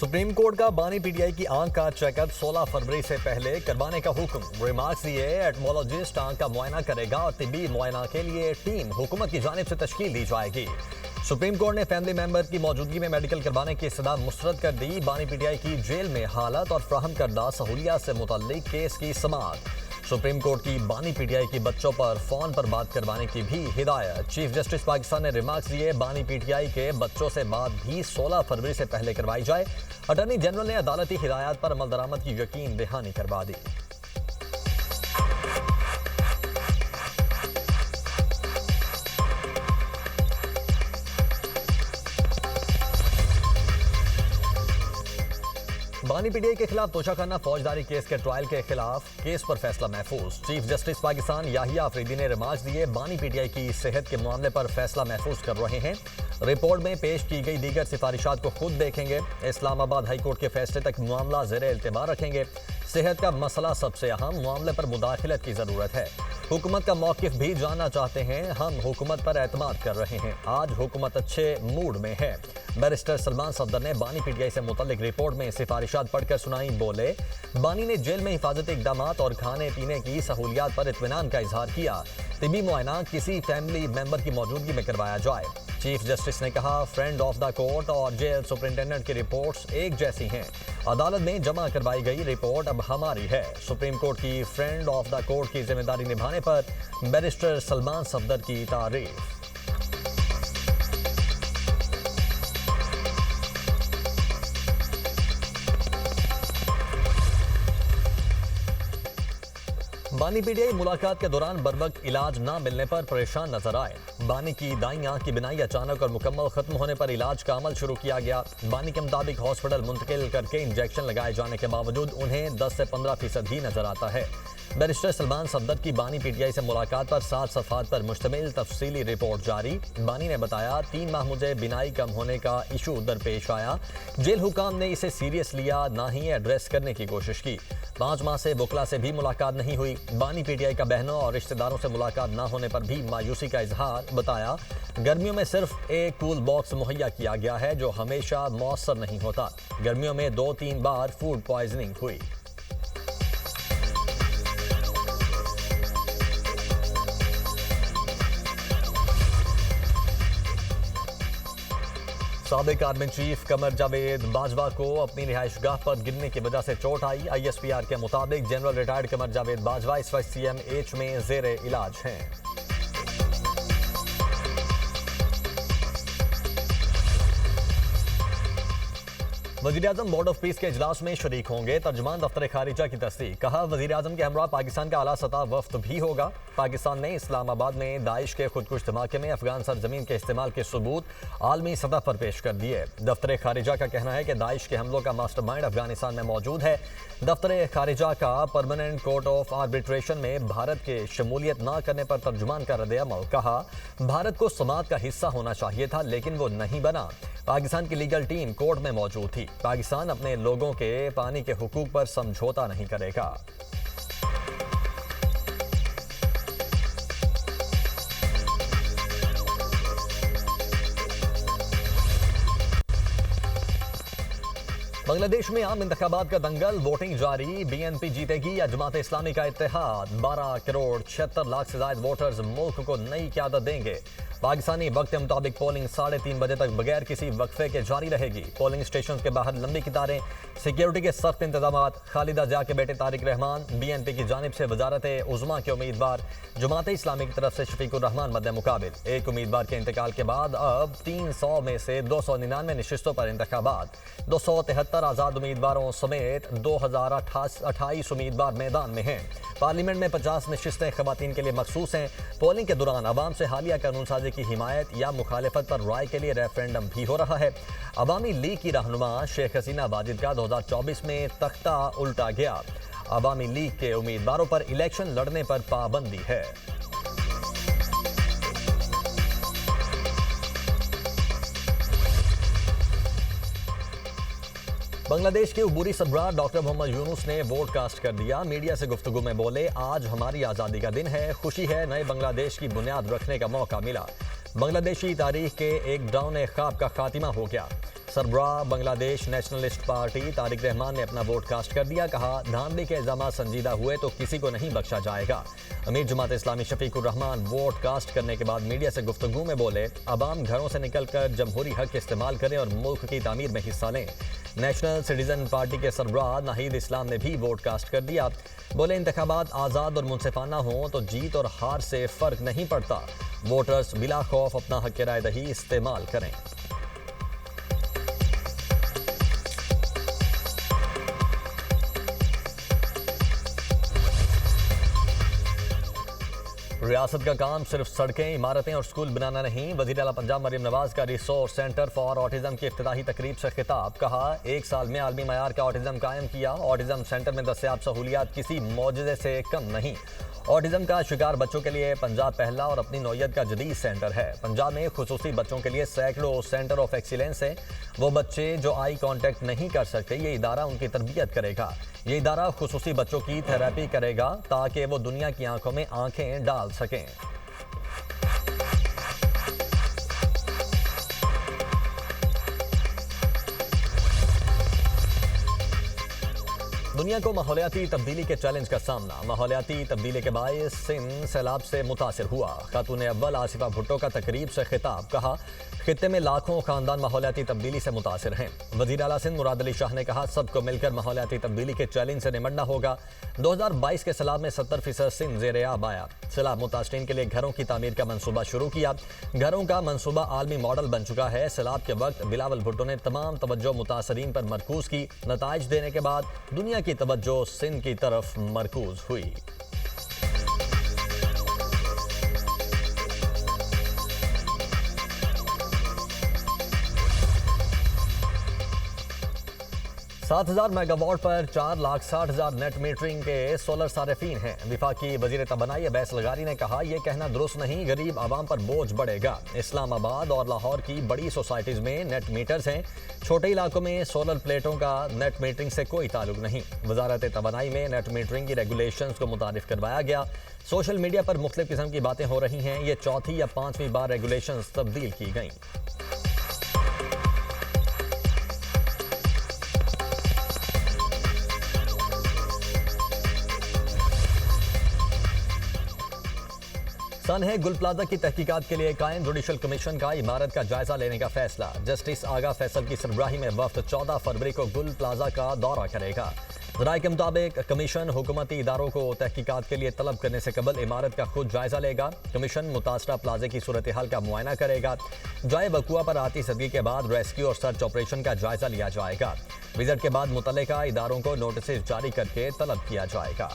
Supreme court का बानी PTI की आंख का चेकअप 16 फरवरी से पहले करवाने का हुक्म। रिमार्क्स दिए, एटमोलॉजिस्ट आंख का मुआयना करेगा और तिब्बी मुआयना के लिए टीम हुकूमत की जानिब से तश्कील दी जाएगी। सुप्रीम कोर्ट ने फैमिली मेंबर की मौजूदगी में मेडिकल करवाने की इस्तदा मुस्तरद कर दी। बानी पीटीआई की जेल में हालत और फ्राहम करदा सहूलियात से मुतल्लिक केस की समाअत। सुप्रीम कोर्ट की बानी पीटीआई की बच्चों पर फोन पर बात करवाने की भी हिदायत। चीफ जस्टिस पाकिस्तान ने रिमार्क्स दिए, बानी पीटीआई के बच्चों से बात भी 16 फरवरी से पहले करवाई जाए। अटॉर्नी जनरल ने अदालती हिदायत पर अमल दरामद की यकीन दहानी करवा दी। बानी पीटीआई के खिलाफ तोशाखाना फौजदारी केस के ट्रायल के खिलाफ केस पर फैसला महफूज। चीफ जस्टिस पाकिस्तान याहिया अफरीदी ने रिमार्क्स दिए, बानी पीटीआई की सेहत के मामले पर फैसला महफूज कर रहे हैं। रिपोर्ट में पेश की गई दीगर सिफारिशात को खुद देखेंगे। इस्लामाबाद हाई कोर्ट के फैसले तक मामला ज़ेरे इल्तिमा रखेंगे। सेहत का मसला सबसे अहम, मामले पर मुदाखलत की जरूरत है। हुकूमत का मौकिफ भी जानना चाहते हैं। हम हुकूमत पर एतमाद कर रहे हैं। आज हुकूमत अच्छे मूड में है। बैरिस्टर सलमान सफदर ने बानी पीटीआई से मुतल्लिक रिपोर्ट में सिफारिशात पढ़कर सुनाई। बोले, बानी ने जेल में हिफाजती इक़दामात और खाने पीने की सहूलियात पर इत्मीनान का इजहार किया। तिब्बी मुआयना किसी फैमिली मेंबर की मौजूदगी में करवाया जाए। चीफ जस्टिस ने कहा, फ्रेंड ऑफ द कोर्ट और जेल सुपरिंटेंडेंट की रिपोर्ट्स एक जैसी हैं। अदालत में जमा करवाई गई रिपोर्ट अब हमारी है। सुप्रीम कोर्ट की फ्रेंड ऑफ द कोर्ट की जिम्मेदारी निभाने पर बैरिस्टर सलमान सफदर की तारीफ। बानी पीटीआई मुलाकात के दौरान बरवक्त इलाज न मिलने पर परेशान नजर आए। बानी की दाईं आंख की बिनाई अचानक और मुकम्मल खत्म होने पर इलाज का अमल शुरू किया गया। बानी के मुताबिक हॉस्पिटल मुंतकिल करके इंजेक्शन लगाए जाने के बावजूद उन्हें 10 से 15% ही नजर आता है। बैरिस्टर सलमान सफदर की बानी पीटीआई से मुलाकात पर 7 सफ़हात पर मुश्तमिल तफसीली रिपोर्ट जारी। बानी ने बताया, 3 माह मुझे बिनाई कम होने का इशू दरपेश आया। जेल हुकाम ने इसे सीरियस लिया, ना ही एड्रेस करने की कोशिश की। 5 माह से बुकला से भी मुलाकात नहीं हुई। बानी पीटीआई का बहनों और रिश्तेदारों से मुलाकात न होने पर भी मायूसी का इजहार। बताया, गर्मियों में सिर्फ एक कूल बॉक्स मुहैया किया गया है जो हमेशा मौसर नहीं होता। गर्मियों में 2-3 बार फूड पॉइजनिंग हुई। साबिक आर्मी चीफ कमर जावेद बाजवा को अपनी रिहाइशगाह पर गिरने की वजह से चोट आई। ISPR के मुताबिक जनरल रिटायर्ड कमर जावेद बाजवा इस वक्त CMH में जेरे इलाज हैं। वज़ीर-ए-आज़म बोर्ड ऑफ पीस के इजलास में शरीक होंगे। तर्जुमान दफ्तर खारिजा की तस्दीक। कहा, वज़ीर-ए-आज़म के हमरा पाकिस्तान का आला सतह वफ्द भी होगा। पाकिस्तान ने इस्लामाबाद में दाइश के खुदकुश धमाके में अफगान सरजमीन के इस्तेमाल के सबूत आलमी सतह पर पेश कर दिए। दफ्तर खारिजा का कहना है कि दाइश के हमलों का मास्टरमाइंड अफगानिस्तान में मौजूद है। दफ्तर खारिजा का परमानेंट कोर्ट ऑफ आर्बिट्रेशन में भारत के शमूलियत न करने पर तर्जुमान का रद्द-ए-अमल। कहा, भारत को समात का हिस्सा होना चाहिए था, लेकिन वो नहीं बना। पाकिस्तान की लीगल टीम कोर्ट में मौजूद थी। पाकिस्तान अपने लोगों के पानी के हुकूक पर समझौता नहीं करेगा। बांग्लादेश में आम इंतखाबात का दंगल, वोटिंग जारी। BNP जीतेगी या जमात इस्लामी का इत्तेहाद। 12 करोड़ 76 लाख से ज्यादा वोटर्स मुल्क को नई क़यादत देंगे। पाकिस्तानी वक्त के मुताबिक पोलिंग 3:30 बजे तक बगैर किसी वक्फे के जारी रहेगी। पोलिंग स्टेशन के बाहर लंबी कतारें, सिक्योरिटी के सख्त इंतजाम। खालिदा जिया के बेटे तारिक रहमान BNP की जानिब से वजारत उज़्मा के उम्मीदवार। जमात इस्लामी की तरफ से शफीकुर रहमान मद्दे मुकाबिल। एक उम्मीदवार के इंतकाल के बाद अब 300 में से 299 नशिस्तों पर इंतखाबात। 273 आज़ाद उम्मीदवारों समेत 2028 उम्मीदवार मैदान में हैं। पार्लियामेंट में 50 नशिस्तें खवातीन के लिए मखसूस हैं। पोलिंग के दौरान आवाम से हालिया कानून साजी की हिमायत या मुखालिफत पर राय के लिए रेफरेंडम भी हो रहा है। अवामी लीग की रहनुमा शेख हसीना वाजिद का 2024 में तख्ता उल्टा गया। अवामी लीग के उम्मीदवारों पर इलेक्शन लड़ने पर पाबंदी है। बांग्लादेश के उबूरी सरबराह डॉक्टर मोहम्मद यूनुस ने वोट कास्ट कर दिया। मीडिया से गुफ्तगू में बोले, आज हमारी आज़ादी का दिन है, खुशी है, नए बांग्लादेश की बुनियाद रखने का मौका मिला। बांग्लादेशी तारीख के एक डरावने ख्वाब का खात्मा हो गया। सरबराह बांग्लादेश नेशनलिस्ट पार्टी तारिक रहमान ने अपना वोट कास्ट कर दिया। कहा, धांधली के इल्जाम संजीदा हुए तो किसी को नहीं बख्शा जाएगा। अमीर जमात इस्लामी शफीकुर रहमान वोट कास्ट करने के बाद मीडिया से गुफ्तगू में बोले, अवाम घरों से निकलकर जमहूरी हक इस्तेमाल करें और मुल्क की तामीर में हिस्सा लें। नेशनल सिटीजन पार्टी के सरबराह नाहिद इस्लाम ने भी वोट कास्ट कर दिया। बोले, इंतखाबात आज़ाद और मुनसिफाना हों तो जीत और हार से फर्क नहीं पड़ता। वोटर्स बिला खौफ अपना हक राय दही इस्तेमाल करें। रियासत का काम सिर्फ सड़कें, इमारतें और स्कूल बनाना नहीं। वज़ीर आला पंजाब मरियम नवाज का रिसोर्स सेंटर फॉर ऑटिज्म की इफ्तिताही तकरीब से खिताब। कहा, 1 साल में आलमी मयार का ऑटिज्म कायम किया। ऑटिज्म सेंटर में दस्तयाब सहूलियात किसी मौजज़े से कम नहीं। ऑटिज्म का शिकार बच्चों के लिए पंजाब पहला और अपनी नौयत का जदीद सेंटर है। पंजाब में खुसूसी बच्चों के लिए सैकड़ों सेंटर ऑफ एक्सीलेंस है। वो बच्चे जो आई कांटेक्ट नहीं कर सकते, ये इदारा उनकी तरबियत करेगा। ये इदारा खुसूसी बच्चों की थेरेपी करेगा ताकि वो दुनिया की आंखों में आंखें डाल सकें। दुनिया को माहौलियाती तब्दीली के चैलेंज का सामना। माहौलियाती तब्दीली के बायस सिंध सैलाब से मुतासिर हुआ। खातून अव्वल आसिफा भुट्टो का तकरीब से खिताब। कहा, खित्ते में लाखों खानदान माहौलियाती तब्दीली से मुतासिर हैं। वज़ीर आला सिंध मुराद अली शाह ने कहा, सबको मिलकर माहौलियाती तब्दीली के चैलेंज से निमटना होगा। 2022 के सैलाब में 70% सिंध ज़ेर-ए-आब आया। सैलाब मुतासरीन के लिए घरों की तामीर का मंसूबा शुरू किया। घरों का मंसूबा आलमी मॉडल बन चुका है। सैलाब के वक्त बिलावल भुट्टो ने तमाम तवज्जो मुतासरीन पर मरकूज की। नताइज देने के बाद दुनिया की तवज्जो सिंध की तरफ मरकूज हुई। सात 7,000 मेगावाट पर 4,60,000 नेट मीटरिंग के सोलर सारिफीन हैं। विफाकी वजीर तबनाई अवैस लगारी ने कहा, यह कहना दुरुस्त नहीं, गरीब आवाम पर बोझ बढ़ेगा। इस्लामाबाद और लाहौर की बड़ी सोसाइटीज़ में नेट मीटर्स हैं। छोटे इलाकों में सोलर प्लेटों का नेट मीटरिंग से कोई ताल्लुक नहीं। वजारत तबनाई में नेट मीटरिंग की रेगुलेशंस को मुतारिफ करवाया गया। सोशल मीडिया पर मुख्तलिफ किस्म की बातें हो रही हैं। ये चौथी या 5वीं बार रेगुलेशंस तब्दील की गई। सन है गुल प्लाजा की तहकीकात के लिए कायम जुडिशल कमीशन का इमारत का जायजा लेने का फैसला। जस्टिस आगा फैसल की सरबराही में वफ्द 14 फरवरी को गुल प्लाजा का दौरा करेगा। राय के मुताबिक कमीशन हुकूमती इदारों को तहकीकात के लिए तलब करने से कबल इमारत का खुद जायजा लेगा। कमीशन मुतासरा प्लाजे की सूरत हाल का मुआयना करेगा। जाए वकुआ पर आती सदगी के बाद रेस्क्यू और सर्च ऑपरेशन का जायजा लिया जाएगा। विजिट के बाद मुतल्लिका इदारों को नोटिस जारी करके तलब किया जाएगा।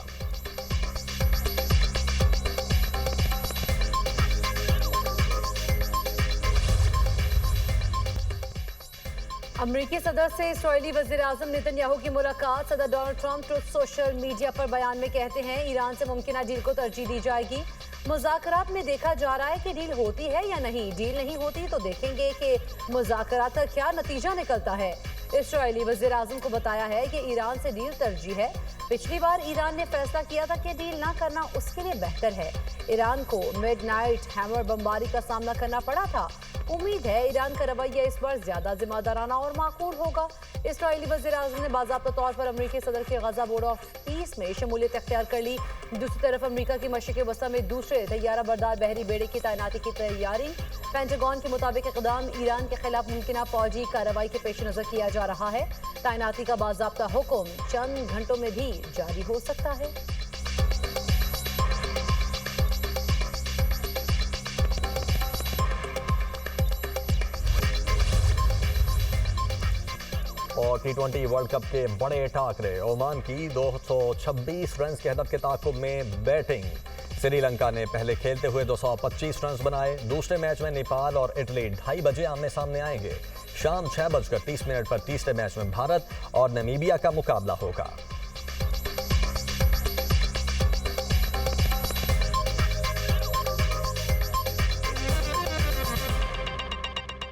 अमरीकी सदर से इस्राएली वज़ीर आज़म नेतन्याहू की मुलाकात। सदर Donald Trump truth social media पर बयान में कहते हैं, ईरान से मुमकिन डील को तरजीह दी जाएगी। मुज़ाकरात में देखा जा रहा है कि डील होती है या नहीं। डील नहीं होती तो देखेंगे कि मुज़ाकरात का क्या नतीजा निकलता है। इस्राएली वज़ीर आज़म को बताया है कि ईरान से डील तरजीह है। पिछली बार ईरान ने फैसला किया था कि डील ना करना उसके लिए बेहतर है। ईरान को मिडनाइट हैमर बमबारी का सामना करना पड़ा था। उम्मीद है ईरान का रवैया इस बार ज्यादा जिम्मेदाराना और माकूल होगा। इस्राएली वज़ीर आज़म ने बाज़ाब्ता तौर पर अमरीकी सदर के गजा बोर्ड ऑफ पीस में शमूलियत इख्तियार कर ली। दूसरी तरफ अमरीका की मशरिक़ वस्ता में दूसरे तैयारा बरदार बहरी बेड़े की तैनाती की तैयारी। पेंटागन के मुताबिक इक़दाम ईरान के खिलाफ मुमकिन फौजी कार्रवाई के पेश नज़र किया जा रहा है। तैनाती का बाज़ाब्ता हुक्म चंद घंटों में भी जारी हो सकता है। और T20 वर्ल्ड कप के बड़े टाकरे। ओमान की 226 रन के हदफ के ताक़ुब में बैटिंग। श्रीलंका ने पहले खेलते हुए 225 रन बनाए। दूसरे मैच में नेपाल और इटली 2:30 बजे आमने सामने आएंगे। शाम 6:30 पर तीसरे मैच में भारत और नामीबिया का मुकाबला होगा।